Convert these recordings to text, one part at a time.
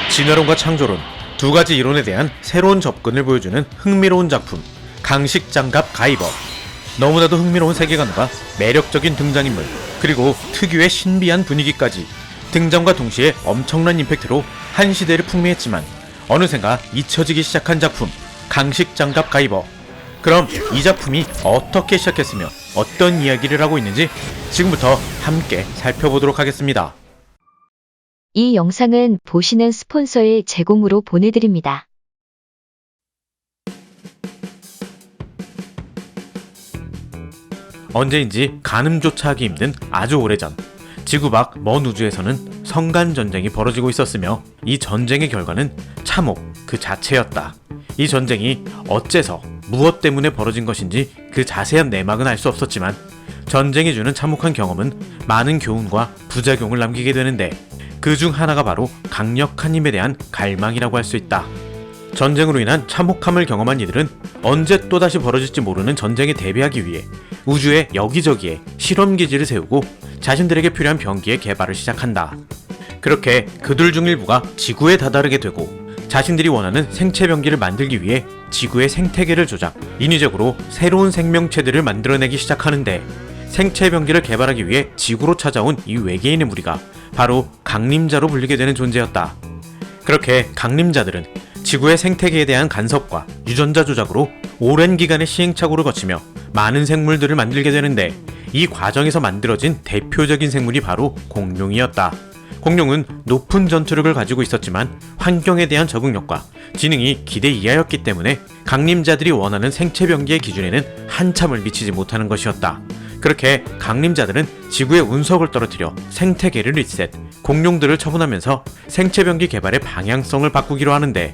진화론과 창조론 두 가지 이론에 대한 새로운 접근을 보여주는 흥미로운 작품 강식장갑 가이버. 너무나도 흥미로운 세계관과 매력적인 등장인물 그리고 특유의 신비한 분위기까지 등장과 동시에 엄청난 임팩트로 한 시대를 풍미했지만 어느샌가 잊혀지기 시작한 작품 강식장갑 가이버. 그럼 이 작품이 어떻게 시작했으며 어떤 이야기를 하고 있는지 지금부터 함께 살펴보도록 하겠습니다. 이 영상은 보시는 스폰서의 제공으로 보내드립니다. 언제인지 가늠조차 하기 힘든 아주 오래전 지구 밖 먼 우주에서는 성간 전쟁이 벌어지고 있었으며 이 전쟁의 결과는 참혹 그 자체였다. 이 전쟁이 어째서 무엇 때문에 벌어진 것인지 그 자세한 내막은 알 수 없었지만 전쟁이 주는 참혹한 경험은 많은 교훈과 부작용을 남기게 되는데 그 중 하나가 바로 강력한 힘에 대한 갈망이라고 할 수 있다. 전쟁으로 인한 참혹함을 경험한 이들은 언제 또다시 벌어질지 모르는 전쟁에 대비하기 위해 우주의 여기저기에 실험기지를 세우고 자신들에게 필요한 병기의 개발을 시작한다. 그렇게 그들 중 일부가 지구에 다다르게 되고 자신들이 원하는 생체 병기를 만들기 위해 지구의 생태계를 조작, 인위적으로 새로운 생명체들을 만들어내기 시작하는데 생체 병기를 개발하기 위해 지구로 찾아온 이 외계인의 무리가 바로 강림자로 불리게 되는 존재였다. 그렇게 강림자들은 지구의 생태계에 대한 간섭과 유전자 조작으로 오랜 기간의 시행착오를 거치며 많은 생물들을 만들게 되는데 이 과정에서 만들어진 대표적인 생물이 바로 공룡이었다. 공룡은 높은 전투력을 가지고 있었지만 환경에 대한 적응력과 지능이 기대 이하였기 때문에 강림자들이 원하는 생체 병기의 기준에는 한참을 미치지 못하는 것이었다. 그렇게 강림자들은 지구의 운석을 떨어뜨려 생태계를 리셋, 공룡들을 처분하면서 생체병기 개발의 방향성을 바꾸기로 하는데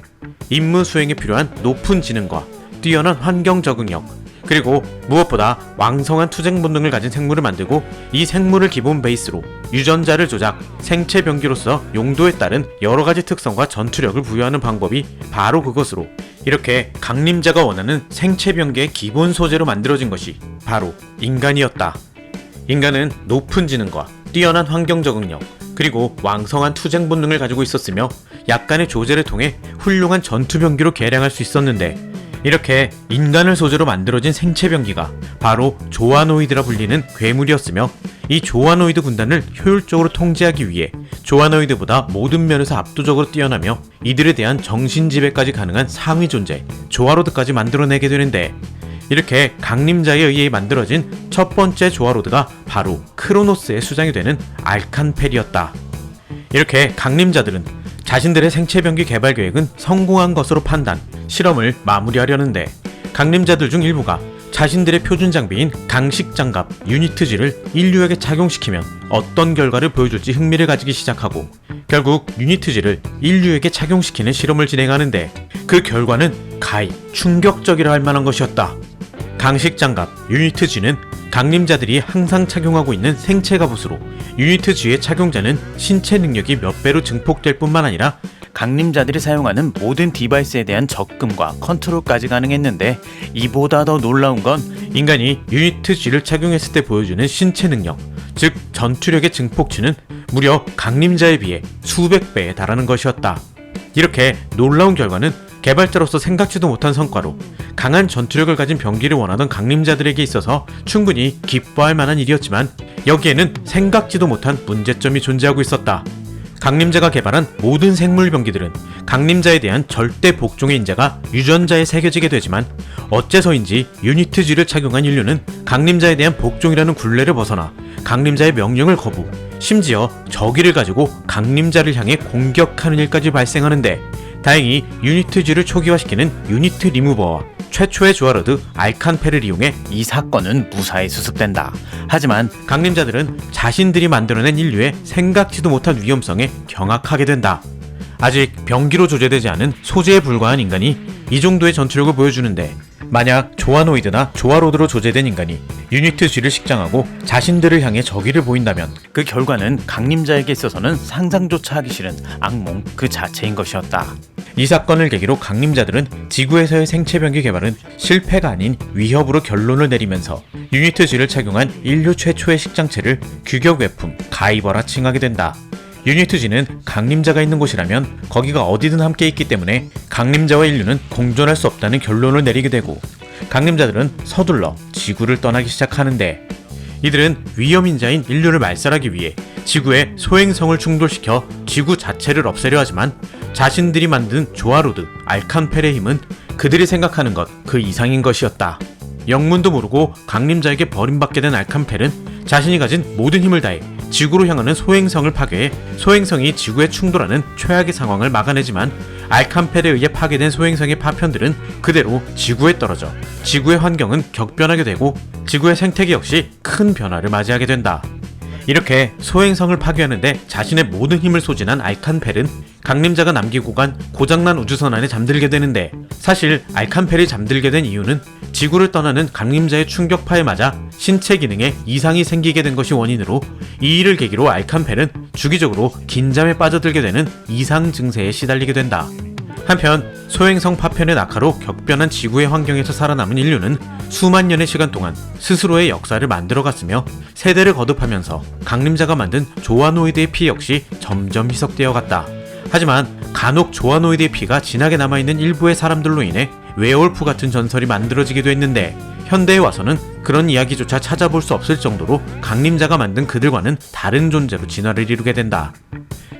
임무 수행에 필요한 높은 지능과 뛰어난 환경 적응력, 그리고 무엇보다 왕성한 투쟁 본능을 가진 생물을 만들고 이 생물을 기본 베이스로 유전자를 조작, 생체병기로서 용도에 따른 여러가지 특성과 전투력을 부여하는 방법이 바로 그것으로 이렇게 강림자가 원하는 생체병기의 기본 소재로 만들어진 것이 바로 인간이었다. 인간은 높은 지능과 뛰어난 환경 적응력 그리고 왕성한 투쟁 본능을 가지고 있었으며 약간의 조제를 통해 훌륭한 전투병기로 개량할 수 있었는데 이렇게 인간을 소재로 만들어진 생체병기가 바로 조아노이드라 불리는 괴물이었으며 이 조아노이드 군단을 효율적으로 통제하기 위해 조아노이드보다 모든 면에서 압도적으로 뛰어나며 이들에 대한 정신지배까지 가능한 상위 존재 조아로드까지 만들어내게 되는데 이렇게 강림자에 의해 만들어진 첫 번째 조아로드가 바로 크로노스의 수장이 되는 알칸펠이었다. 이렇게 강림자들은 자신들의 생체병기 개발 계획은 성공한 것으로 판단, 실험을 마무리하려는데 강림자들 중 일부가 자신들의 표준 장비인 강식장갑 유니트지를 인류에게 착용시키면 어떤 결과를 보여줄지 흥미를 가지기 시작하고 결국 유니트지를 인류에게 착용시키는 실험을 진행하는데 그 결과는 가히 충격적이라 할 만한 것이었다. 강식장갑 유니트지는 강림자들이 항상 착용하고 있는 생체 갑옷으로 유니트지의 착용자는 신체 능력이 몇 배로 증폭될 뿐만 아니라 강림자들이 사용하는 모든 디바이스에 대한 접근과 컨트롤까지 가능했는데 이보다 더 놀라운 건 인간이 유니트G를 착용했을 때 보여주는 신체 능력, 즉 전투력의 증폭치는 무려 강림자에 비해 수백 배에 달하는 것이었다. 이렇게 놀라운 결과는 개발자로서 생각지도 못한 성과로 강한 전투력을 가진 병기를 원하던 강림자들에게 있어서 충분히 기뻐할 만한 일이었지만 여기에는 생각지도 못한 문제점이 존재하고 있었다. 강림자가 개발한 모든 생물 병기들은 강림자에 대한 절대 복종의 인자가 유전자에 새겨지게 되지만 어째서인지 유니트G를 착용한 인류는 강림자에 대한 복종이라는 굴레를 벗어나 강림자의 명령을 거부, 심지어 저기를 가지고 강림자를 향해 공격하는 일까지 발생하는데 다행히 유니트G를 초기화시키는 유니트 리무버와 최초의 조아로드 알칸펠을 이용해 이 사건은 무사히 수습된다. 하지만 강림자들은 자신들이 만들어낸 인류의 생각지도 못한 위험성에 경악하게 된다. 아직 병기로 조제되지 않은 소재에 불과한 인간이 이 정도의 전투력을 보여주는데 만약 조아노이드나 조아로드로 조제된 인간이 유니트G를 식장하고 자신들을 향해 적의를 보인다면 그 결과는 강림자에게 있어서는 상상조차 하기 싫은 악몽 그 자체인 것이었다. 이 사건을 계기로 강림자들은 지구에서의 생체병기 개발은 실패가 아닌 위협으로 결론을 내리면서 유니트G를 착용한 인류 최초의 식장체를 규격 외품 가이버라 칭하게 된다. 유니트 G는 강림자가 있는 곳이라면 거기가 어디든 함께 있기 때문에 강림자와 인류는 공존할 수 없다는 결론을 내리게 되고, 강림자들은 서둘러 지구를 떠나기 시작하는데, 이들은 위험인자인 인류를 말살하기 위해 지구의 소행성을 충돌시켜 지구 자체를 없애려 하지만, 자신들이 만든 조아로드, 알칸펠의 힘은 그들이 생각하는 것 그 이상인 것이었다. 영문도 모르고 강림자에게 버림받게 된 알칸펠은 자신이 가진 모든 힘을 다해 지구로 향하는 소행성을 파괴해 소행성이 지구에 충돌하는 최악의 상황을 막아내지만, 알칸펠에 의해 파괴된 소행성의 파편들은 그대로 지구에 떨어져 지구의 환경은 격변하게 되고 지구의 생태계 역시 큰 변화를 맞이하게 된다. 이렇게 소행성을 파괴하는데 자신의 모든 힘을 소진한 알칸펠은 강림자가 남기고 간 고장난 우주선 안에 잠들게 되는데, 사실 알칸펠이 잠들게 된 이유는 지구를 떠나는 강림자의 충격파에 맞아 신체 기능에 이상이 생기게 된 것이 원인으로, 이 일을 계기로 알칸펠은 주기적으로 긴잠에 빠져들게 되는 이상 증세에 시달리게 된다. 한편 소행성 파편의 낙하로 격변한 지구의 환경에서 살아남은 인류는 수만 년의 시간 동안 스스로의 역사를 만들어갔으며, 세대를 거듭하면서 강림자가 만든 조아노이드의 피 역시 점점 희석되어 갔다. 하지만 간혹 조아노이드의 피가 진하게 남아있는 일부의 사람들로 인해 웨어울프 같은 전설이 만들어지기도 했는데, 현대에 와서는 그런 이야기조차 찾아볼 수 없을 정도로 강림자가 만든 그들과는 다른 존재로 진화를 이루게 된다.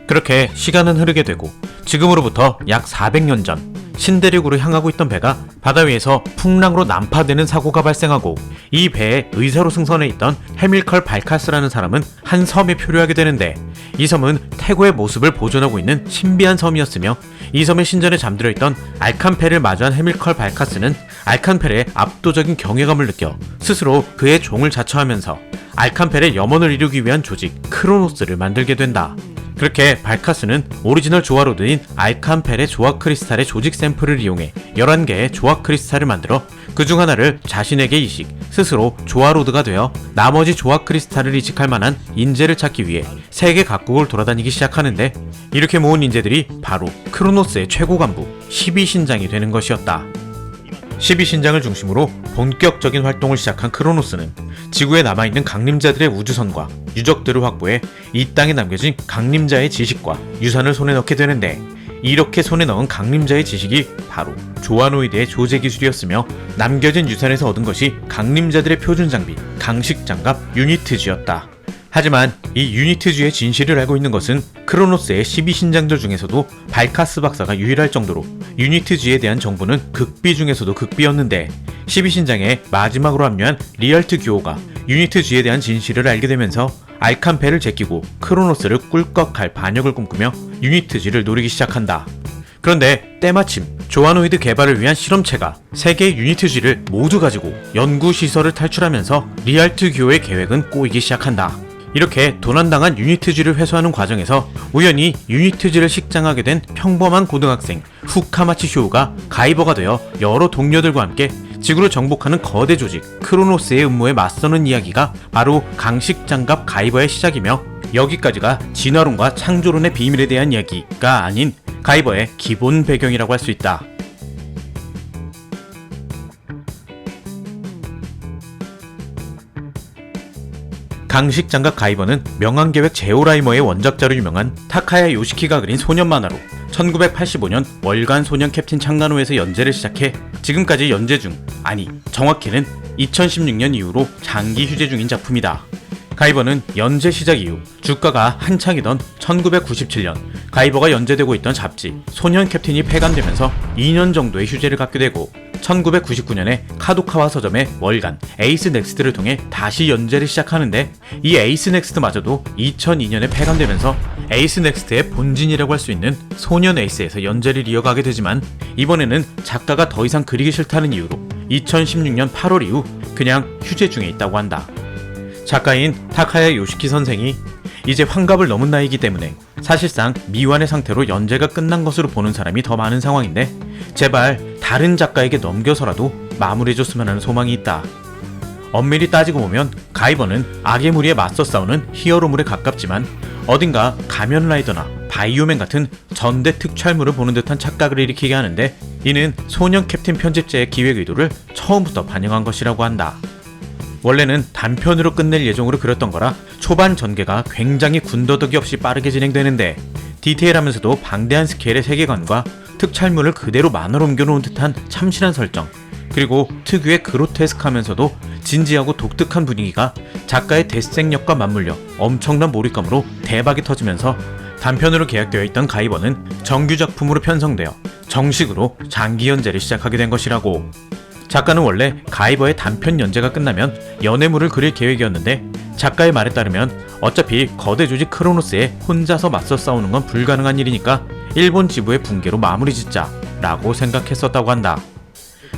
그렇게 시간은 흐르게 되고, 지금으로부터 약 400년 전 신대륙으로 향하고 있던 배가 바다 위에서 풍랑으로 난파되는 사고가 발생하고, 이 배에 의사로 승선해 있던 해밀컬 발카스라는 사람은 한 섬에 표류하게 되는데, 이 섬은 태고의 모습을 보존하고 있는 신비한 섬이었으며, 이 섬의 신전에 잠들어 있던 알칸펠을 마주한 해밀컬 발카스는 알칸펠의 압도적인 경외감을 느껴 스스로 그의 종을 자처하면서 알칸펠의 염원을 이루기 위한 조직 크로노스를 만들게 된다. 그렇게 발카스는 오리지널 조아로드인 알칸펠의 조화 크리스탈의 조직 샘플을 이용해 11개의 조화 크리스탈을 만들어 그 중 하나를 자신에게 이식, 스스로 조아로드가 되어 나머지 조화 크리스탈을 이식할 만한 인재를 찾기 위해 세계 각국을 돌아다니기 시작하는데, 이렇게 모은 인재들이 바로 크로노스의 최고 간부 12신장이 되는 것이었다. 12신장을 중심으로 본격적인 활동을 시작한 크로노스는 지구에 남아있는 강림자들의 우주선과 유적들을 확보해 이 땅에 남겨진 강림자의 지식과 유산을 손에 넣게 되는데, 이렇게 손에 넣은 강림자의 지식이 바로 조아노이드의 조제 기술이었으며, 남겨진 유산에서 얻은 것이 강림자들의 표준 장비 강식 장갑 유니트G였다. 하지만 이 유니트G의 진실을 알고 있는 것은 크로노스의 12신장들 중에서도 발카스 박사가 유일할 정도로 유니트G에 대한 정보는 극비 중에서도 극비였는데, 12신장의 마지막으로 합류한 리얼트 규오가 유니트G에 대한 진실을 알게 되면서 알칸펠을 제끼고 크로노스를 꿀꺽할 반역을 꿈꾸며 유니트G를 노리기 시작한다. 그런데 때마침 조아노이드 개발을 위한 실험체가 세계의 유니트G를 모두 가지고 연구시설을 탈출하면서 리얼트 규오의 계획은 꼬이기 시작한다. 이렇게 도난당한 유니트G를 회수하는 과정에서 우연히 유니트G를 식장하게 된 평범한 고등학생 후카마치 쇼우가 가이버가 되어 여러 동료들과 함께 지구를 정복하는 거대 조직 크로노스의 음모에 맞서는 이야기가 바로 강식장갑 가이버의 시작이며, 여기까지가 진화론과 창조론의 비밀에 대한 이야기가 아닌 가이버의 기본 배경이라고 할 수 있다. 강식장갑 가이버는 명왕계획 제오라이머의 원작자로 유명한 타카야 요시키가 그린 소년 만화로 1985년 월간 소년 캡틴 창간호에서 연재를 시작해 지금까지 연재 중, 아니 정확히는 2016년 이후로 장기 휴재 중인 작품이다. 가이버는 연재 시작 이후 주가가 한창이던 1997년 가이버가 연재되고 있던 잡지 소년 캡틴이 폐간되면서 2년 정도의 휴재를 갖게 되고, 1999년에 카도카와 서점의 월간 에이스 넥스트를 통해 다시 연재를 시작하는데, 이 에이스 넥스트마저도 2002년에 폐간되면서 에이스 넥스트의 본진이라고 할 수 있는 소년 에이스에서 연재를 이어가게 되지만, 이번에는 작가가 더 이상 그리기 싫다는 이유로 2016년 8월 이후 그냥 휴재 중에 있다고 한다. 작가인 타카야 요시키 선생이 이제 환갑을 넘은 나이이기 때문에 사실상 미완의 상태로 연재가 끝난 것으로 보는 사람이 더 많은 상황인데, 제발 다른 작가에게 넘겨서라도 마무리해줬으면 하는 소망이 있다. 엄밀히 따지고 보면 가이버는 악의 무리에 맞서 싸우는 히어로물에 가깝지만, 어딘가 가면라이더나 바이오맨 같은 전대 특촬물을 보는 듯한 착각을 일으키게 하는데, 이는 소년 캡틴 편집자의 기획 의도를 처음부터 반영한 것이라고 한다. 원래는 단편으로 끝낼 예정으로 그렸던 거라 초반 전개가 굉장히 군더더기 없이 빠르게 진행되는데 디테일하면서도 방대한 스케일의 세계관과 특촬물을 그대로 만화로 옮겨놓은 듯한 참신한 설정, 그리고 특유의 그로테스크하면서도 진지하고 독특한 분위기가 작가의 데스생력과 맞물려 엄청난 몰입감으로 대박이 터지면서 단편으로 계약되어 있던 가이버는 정규 작품으로 편성되어 정식으로 장기 연재를 시작하게 된 것이라고. 작가는 원래 가이버의 단편 연재가 끝나면 연애물을 그릴 계획이었는데 작가의 말에 따르면 어차피 거대 조직 크로노스에 혼자서 맞서 싸우는 건 불가능한 일이니까 일본 지부의 붕괴로 마무리 짓자 라고 생각했었다고 한다.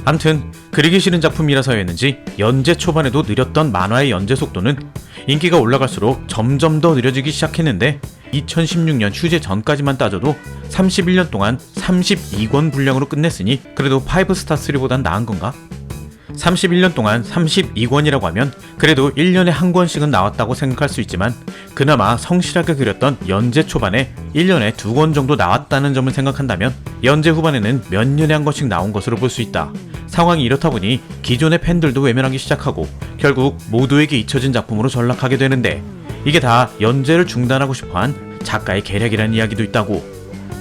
암튼 그리기 싫은 작품이라서였는지 연재 초반에도 느렸던 만화의 연재 속도는 인기가 올라갈수록 점점 더 느려지기 시작했는데 2016년 휴재 전까지만 따져도 31년 동안 32권 분량으로 끝냈으니 그래도 5스타3보단 나은 건가? 31년 동안 32권이라고 하면 그래도 1년에 한 권씩은 나왔다고 생각할 수 있지만 그나마 성실하게 그렸던 연재 초반에 1년에 2권 정도 나왔다는 점을 생각한다면 연재 후반에는 몇 년에 한 권씩 나온 것으로 볼 수 있다. 상황이 이렇다 보니 기존의 팬들도 외면하기 시작하고 결국 모두에게 잊혀진 작품으로 전락하게 되는데 이게 다 연재를 중단하고 싶어한 작가의 계략이라는 이야기도 있다고.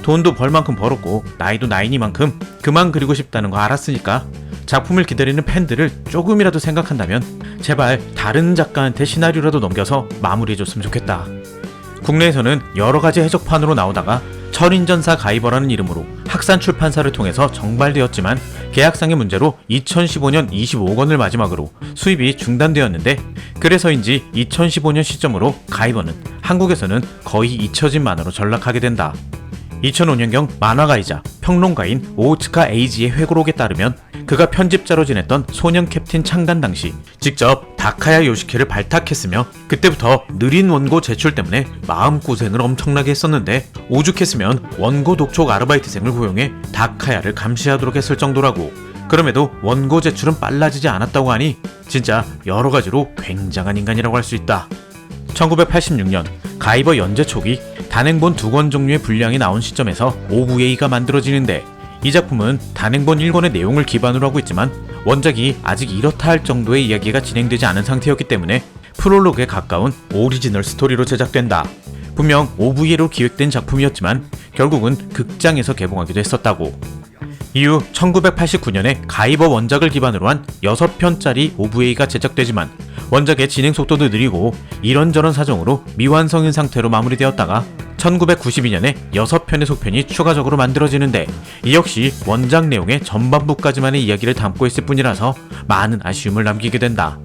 돈도 벌 만큼 벌었고 나이도 나이니만큼 그만 그리고 싶다는 거 알았으니까 작품을 기다리는 팬들을 조금이라도 생각한다면 제발 다른 작가한테 시나리오라도 넘겨서 마무리해줬으면 좋겠다. 국내에서는 여러가지 해적판으로 나오다가 철인전사 가이버라는 이름으로 학산 출판사를 통해서 정발되었지만 계약상의 문제로 2015년 25권을 마지막으로 수입이 중단되었는데 그래서인지 2015년 시점으로 가이버는 한국에서는 거의 잊혀진 만화로 전락하게 된다. 2005년경 만화가이자 평론가인 오츠카 에이지의 회고록에 따르면 그가 편집자로 지냈던 소년 캡틴 창간 당시 직접 다카야 요시케를 발탁했으며 그때부터 느린 원고 제출 때문에 마음고생을 엄청나게 했었는데 오죽했으면 원고 독촉 아르바이트생을 고용해 다카야를 감시하도록 했을 정도라고. 그럼에도 원고 제출은 빨라지지 않았다고 하니 진짜 여러가지로 굉장한 인간이라고 할 수 있다. 1986년 가이버 연재 초기 단행본 2권 종류의 분량이 나온 시점에서 OVA가 만들어지는데 이 작품은 단행본 1권의 내용을 기반으로 하고 있지만 원작이 아직 이렇다 할 정도의 이야기가 진행되지 않은 상태였기 때문에 프롤로그에 가까운 오리지널 스토리로 제작된다. 분명 OVA로 기획된 작품이었지만 결국은 극장에서 개봉하기도 했었다고. 이후 1989년에 가이버 원작을 기반으로 한 6편짜리 OVA가 제작되지만 원작의 진행 속도도 느리고 이런저런 사정으로 미완성인 상태로 마무리되었다가 1992년에 6편의 속편이 추가적으로 만들어지는데 이 역시 원작 내용의 전반부까지만의 이야기를 담고 있을 뿐이라서 많은 아쉬움을 남기게 된다.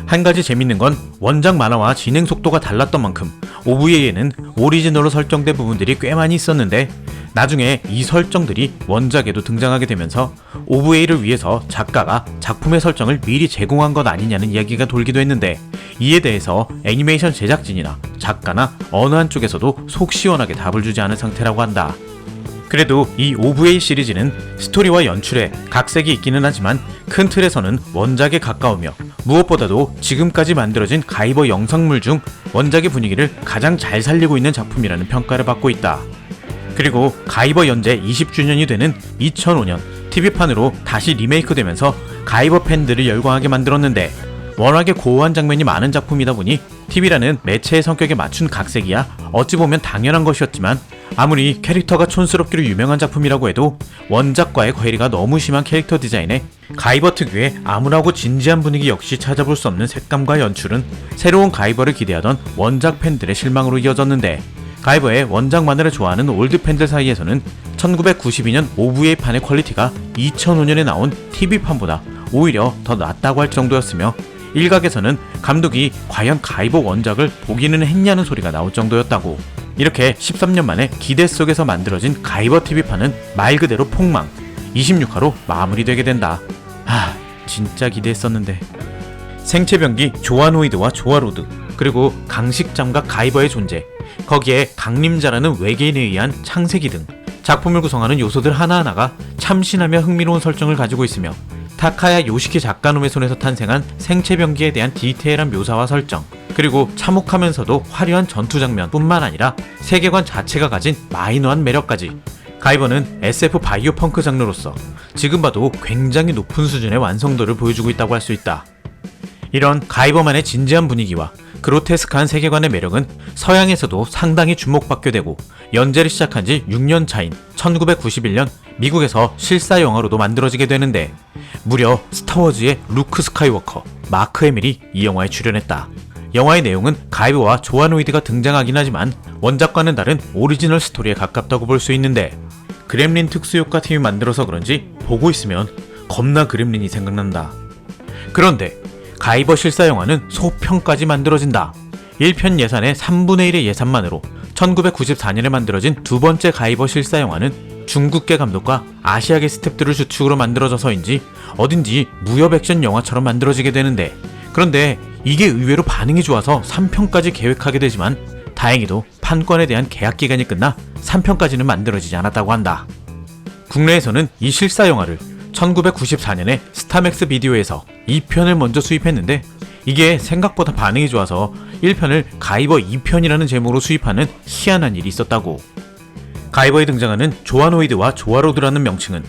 한 가지 재밌는 건 원작 만화와 진행 속도가 달랐던 만큼 OVA에는 오리지널로 설정된 부분들이 꽤 많이 있었는데 나중에 이 설정들이 원작에도 등장하게 되면서 OVA를 위해서 작가가 작품의 설정을 미리 제공한 것 아니냐는 이야기가 돌기도 했는데 이에 대해서 애니메이션 제작진이나 작가나 어느 한쪽에서도 속 시원하게 답을 주지 않은 상태라고 한다. 그래도 이 OVA 시리즈는 스토리와 연출에 각색이 있기는 하지만 큰 틀에서는 원작에 가까우며 무엇보다도 지금까지 만들어진 가이버 영상물 중 원작의 분위기를 가장 잘 살리고 있는 작품이라는 평가를 받고 있다. 그리고 가이버 연재 20주년이 되는 2005년 TV판으로 다시 리메이크되면서 가이버 팬들을 열광하게 만들었는데 워낙에 고어한 장면이 많은 작품이다 보니 TV라는 매체의 성격에 맞춘 각색이야 어찌 보면 당연한 것이었지만 아무리 캐릭터가 촌스럽기로 유명한 작품이라고 해도 원작과의 괴리가 너무 심한 캐릭터 디자인에 가이버 특유의 암울하고 진지한 분위기 역시 찾아볼 수 없는 색감과 연출은 새로운 가이버를 기대하던 원작 팬들의 실망으로 이어졌는데 가이버의 원작 만화를 좋아하는 올드 팬들 사이에서는 1992년 OVA판의 퀄리티가 2005년에 나온 TV판보다 오히려 더 낫다고 할 정도였으며 일각에서는 감독이 과연 가이버 원작을 보기는 했냐는 소리가 나올 정도였다고. 이렇게 13년 만에 기대 속에서 만들어진 가이버 TV판은 말 그대로 폭망 26화로 마무리되게 된다. 진짜 기대했었는데. 생체병기 조아노이드와 조아로드 그리고 강식장과 가이버의 존재 거기에 강림자라는 외계인에 의한 창세기 등 작품을 구성하는 요소들 하나하나가 참신하며 흥미로운 설정을 가지고 있으며 타카야 요시키 작가놈의 손에서 탄생한 생체병기에 대한 디테일한 묘사와 설정 그리고 참혹하면서도 화려한 전투 장면 뿐만 아니라 세계관 자체가 가진 마이너한 매력까지 가이버는 SF 바이오 펑크 장르로서 지금 봐도 굉장히 높은 수준의 완성도를 보여주고 있다고 할 수 있다. 이런 가이버만의 진지한 분위기와 그로테스크한 세계관의 매력은 서양에서도 상당히 주목받게 되고 연재를 시작한 지 6년 차인 1991년 미국에서 실사 영화로도 만들어지게 되는데 무려 스타워즈의 루크 스카이워커, 마크 해밀이 이 영화에 출연했다. 영화의 내용은 가이버와 조아노이드가 등장하긴 하지만 원작과는 다른 오리지널 스토리에 가깝다고 볼 수 있는데 그렘린 특수효과 팀이 만들어서 그런지 보고 있으면 겁나 그렘린이 생각난다. 그런데 가이버 실사 영화는 소편까지 만들어진다. 1편 예산의 3분의 1의 예산만으로 1994년에 만들어진 두 번째 가이버 실사 영화는 중국계 감독과 아시아계 스태프들을 주축으로 만들어져서인지 어딘지 무협 액션 영화처럼 만들어지게 되는데 그런데 이게 의외로 반응이 좋아서 3편까지 계획하게 되지만 다행히도 판권에 대한 계약 기간이 끝나 3편까지는 만들어지지 않았다고 한다. 국내에서는 이 실사 영화를 1994년에 스타맥스 비디오에서 2편을 먼저 수입했는데 이게 생각보다 반응이 좋아서 1편을 가이버 2편이라는 제목으로 수입하는 희한한 일이 있었다고. 가이버에 등장하는 조아노이드와 조아로드라는 명칭은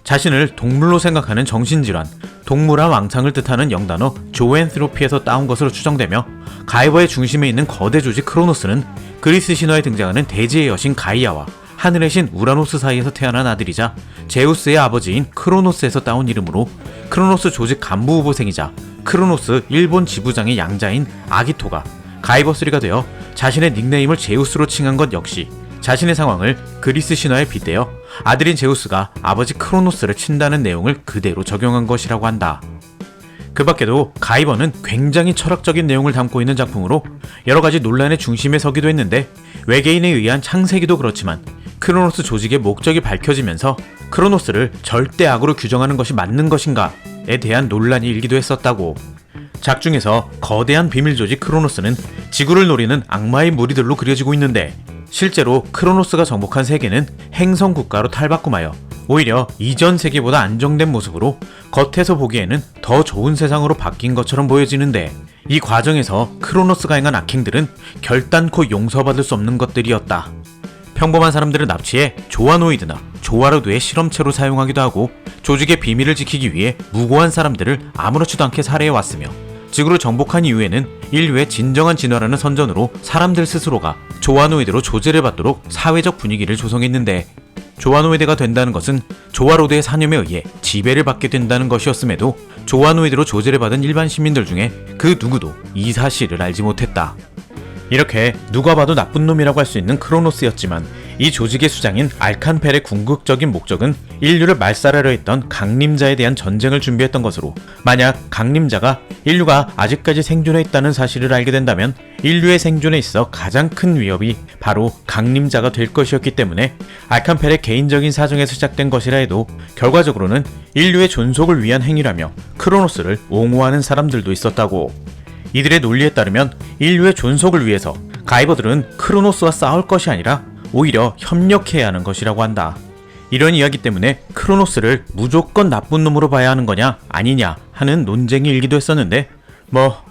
자신을 동물로 생각하는 정신질환, 동물화 왕창을 뜻하는 영단어 조앤스로피에서 따온 것으로 추정되며 가이버의 중심에 있는 거대 조직 크로노스는 그리스 신화에 등장하는 대지의 여신 가이아와 하늘의 신 우라노스 사이에서 태어난 아들이자 제우스의 아버지인 크로노스에서 따온 이름으로 크로노스 조직 간부 후보생이자 크로노스 일본 지부장의 양자인 아기토가 가이버3가 되어 자신의 닉네임을 제우스로 칭한 것 역시 자신의 상황을 그리스 신화에 빗대어 아들인 제우스가 아버지 크로노스를 친다는 내용을 그대로 적용한 것이라고 한다. 그 밖에도 가이버는 굉장히 철학적인 내용을 담고 있는 작품으로 여러가지 논란의 중심에 서기도 했는데 외계인에 의한 창세기도 그렇지만 크로노스 조직의 목적이 밝혀지면서 크로노스를 절대 악으로 규정하는 것이 맞는 것인가에 대한 논란이 일기도 했었다고. 작중에서 거대한 비밀 조직 크로노스는 지구를 노리는 악마의 무리들로 그려지고 있는데 실제로 크로노스가 정복한 세계는 행성 국가로 탈바꿈하여 오히려 이전 세계보다 안정된 모습으로 겉에서 보기에는 더 좋은 세상으로 바뀐 것처럼 보여지는데 이 과정에서 크로노스가 행한 악행들은 결단코 용서받을 수 없는 것들이었다. 평범한 사람들을 납치해 조아노이드나 조아로드의 실험체로 사용하기도 하고 조직의 비밀을 지키기 위해 무고한 사람들을 아무렇지도 않게 살해해왔으며 지구를 정복한 이후에는 인류의 진정한 진화라는 선전으로 사람들 스스로가 조아노이드로 조제를 받도록 사회적 분위기를 조성했는데 조아노이드가 된다는 것은 조아로드의 사념에 의해 지배를 받게 된다는 것이었음에도 조아노이드로 조제를 받은 일반 시민들 중에 그 누구도 이 사실을 알지 못했다. 이렇게 누가 봐도 나쁜 놈이라고 할 수 있는 크로노스였지만 이 조직의 수장인 알칸펠의 궁극적인 목적은 인류를 말살하려 했던 강림자에 대한 전쟁을 준비했던 것으로 만약 강림자가 인류가 아직까지 생존해 있다는 사실을 알게 된다면 인류의 생존에 있어 가장 큰 위협이 바로 강림자가 될 것이었기 때문에 알칸펠의 개인적인 사정에서 시작된 것이라 해도 결과적으로는 인류의 존속을 위한 행위라며 크로노스를 옹호하는 사람들도 있었다고. 이들의 논리에 따르면 인류의 존속을 위해서 가이버들은 크로노스와 싸울 것이 아니라 오히려 협력해야 하는 것이라고 한다. 이런 이야기 때문에 크로노스를 무조건 나쁜 놈으로 봐야 하는 거냐 아니냐 하는 논쟁이 일기도 했었는데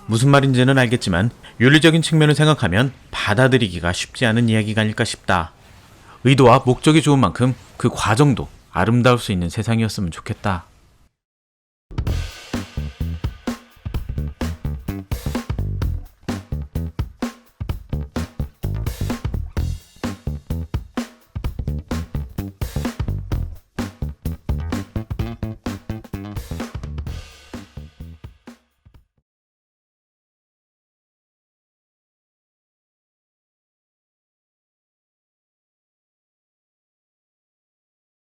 무슨 말인지는 알겠지만 윤리적인 측면을 생각하면 받아들이기가 쉽지 않은 이야기가 아닐까 싶다. 의도와 목적이 좋은 만큼 그 과정도 아름다울 수 있는 세상이었으면 좋겠다.